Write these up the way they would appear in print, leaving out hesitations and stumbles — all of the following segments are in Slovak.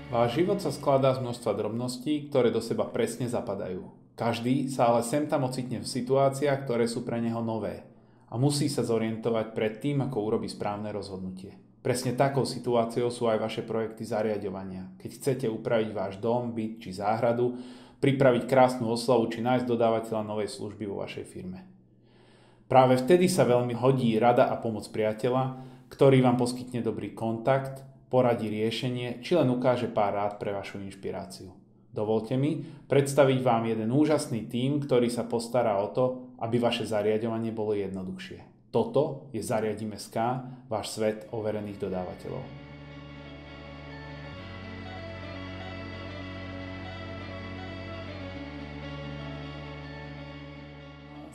Váš život sa skladá z množstva drobností, ktoré do seba presne zapadajú. Každý sa ale sem tam ocitne v situáciách, ktoré sú pre neho nové a musí sa zorientovať pred tým, ako urobí správne rozhodnutie. Presne takou situáciou sú aj vaše projekty zariaďovania. Keď chcete upraviť váš dom, byt či záhradu, pripraviť krásnu oslavu či nájsť dodávateľa novej služby vo vašej firme. Práve vtedy sa veľmi hodí rada a pomoc priateľa, ktorý vám poskytne dobrý kontakt, poradí riešenie, či len ukáže pár rád pre vašu inšpiráciu. Dovolte mi predstaviť vám jeden úžasný tím, ktorý sa postará o to, aby vaše zariaďovanie bolo jednoduchšie. Toto je Zariadim.sk, váš svet overených dodávateľov.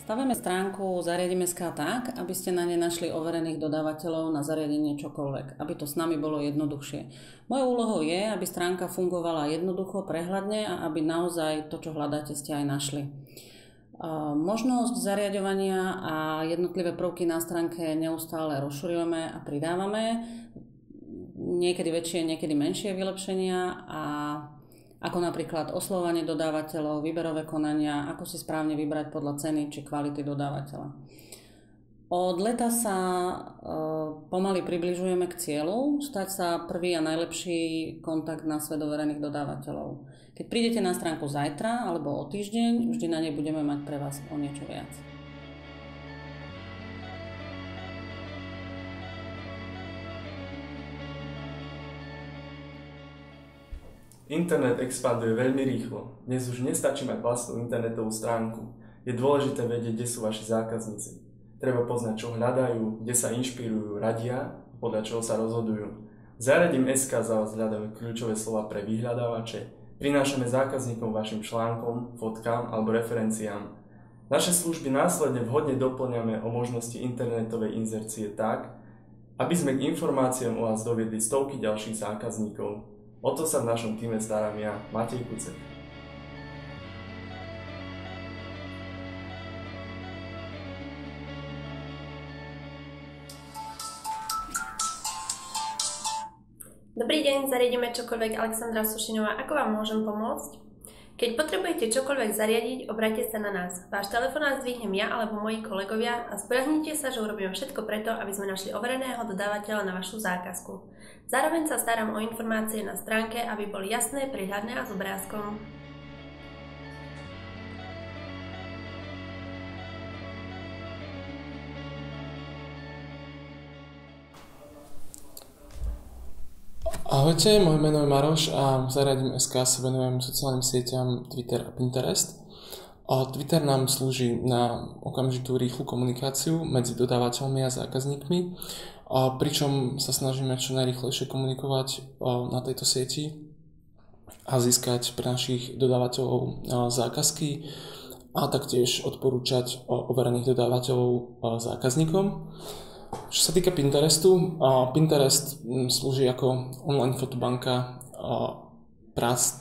Stavíme stránku Zariadim.sk tak, aby ste na nej našli overených dodávateľov na zariadenie čokoľvek, aby to s nami bolo jednoduchšie. Mojou úlohou je, aby stránka fungovala jednoducho, prehľadne a aby naozaj to, čo hľadáte, ste aj našli. Možnosť zariaďovania a jednotlivé prvky na stránke neustále rozširujeme a pridávame. Niekedy väčšie, niekedy menšie vylepšenia a ako napríklad oslovovanie dodávateľov, výberové konania, ako si správne vybrať podľa ceny či kvality dodávateľa. Od leta sa pomaly približujeme k cieľu, stať sa prvý a najlepší kontakt na svet overených dodávateľov. Keď prídete na stránku zajtra alebo o týždeň, vždy na nej budeme mať pre vás o niečo viac. Internet expanduje veľmi rýchlo. Dnes už nestačí mať vlastnú internetovú stránku. Je dôležité vedieť, kde sú vaši zákazníci. Treba poznať, čo hľadajú, kde sa inšpirujú, radia, podľa čoho sa rozhodujú. Zariadim.sk za vás hľadáme kľúčové slova pre vyhľadávače. Prinášame zákazníkom vašim článkom, fotkám alebo referenciám. Naše služby následne vhodne doplňame o možnosti internetovej inzercie tak, aby sme k informáciám o vás doviedli stovky ďalších zákazníkov. O to sa v našom týme starám ja, Matej Kucek. Dobrý deň, zariadíme čokoľvek, Alexandra Sušinová. Ako vám môžem pomôcť? Keď potrebujete čokoľvek zariadiť, obráťte sa na nás. Váš telefonát zdvihnem ja alebo moji kolegovia a spoľahnite sa, že urobíme všetko preto, aby sme našli overeného dodávateľa na vašu zákazku. Zároveň sa starám o informácie na stránke, aby boli jasné, prehľadné a s obrázkom. Ahojte, moje meno je Maroš a v Zariadim.sk sa venujem sociálnym sieťam Twitter a Pinterest. Twitter nám slúži na okamžitú rýchlu komunikáciu medzi dodávateľmi a zákazníkmi, pričom sa snažíme čo najrýchlejšie komunikovať na tejto sieti a získať pre našich dodávateľov zákazky a taktiež odporúčať overených dodávateľov zákazníkom. Čo sa týka Pinterestu, Pinterest slúži ako online fotobanka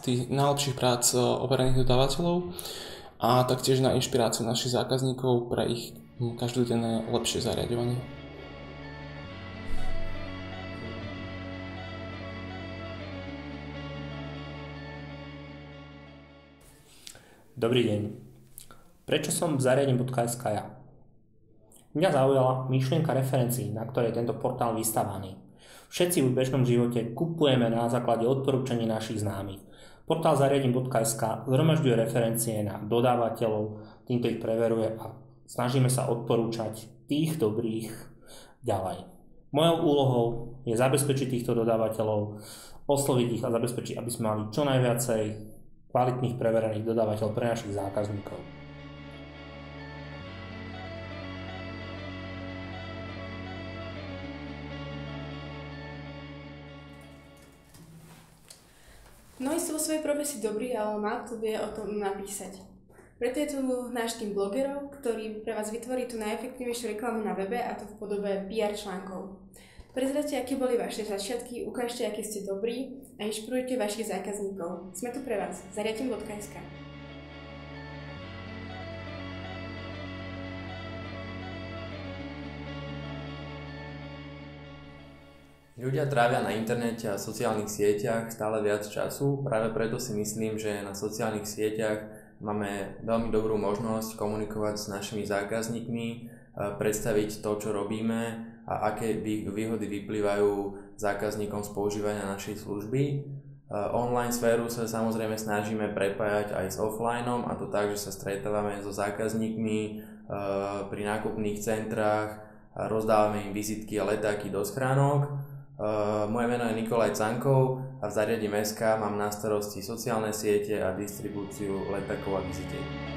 tých najlepších prác overených dodávateľov a taktiež na inšpiráciu našich zákazníkov pre ich každodenné lepšie zariaďovanie. Dobrý deň. Prečo som v Zariadim.sk ja? Mňa zaujala myšlienka referencií, na ktorej je tento portál vystavaný. Všetci v bežnom živote kupujeme na základe odporúčaní našich známych. Portál Zariadim.sk zhromažďuje referencie na dodávateľov, týmto ich preveruje a snažíme sa odporúčať tých dobrých ďalej. Mojou úlohou je zabezpečiť týchto dodávateľov, osloviť ich a zabezpečiť, aby sme mali čo najviacej kvalitných preverených dodávateľov pre našich zákazníkov. Mnohí sú vo svojej profesii dobrí, ale málo kto vie o tom napísať. Preto je tu náš tým blogerov, ktorý pre vás vytvorí tú najefektívnejšiu reklamu na webe, a to v podobe PR článkov. Prezrate, aké boli vaše začiatky, ukážte, aké ste dobrí a inšpirujte vašich zákazníkov. Sme tu pre vás. Zariadim.sk. Ľudia trávia na internete a sociálnych sieťach stále viac času, práve preto si myslím, že na sociálnych sieťach máme veľmi dobrú možnosť komunikovať s našimi zákazníkmi, predstaviť to, čo robíme a aké výhody vyplývajú zákazníkom z používania našej služby. Online sféru sa samozrejme snažíme prepájať aj s offlineom, a to tak, že sa stretávame so zákazníkmi pri nákupných centrách, rozdávame im vizitky a letáky do schránok. Moje meno je Nikolaj Cankov a v Zariadím SK mám na starosti sociálne siete a distribúciu letákov a vizitiek.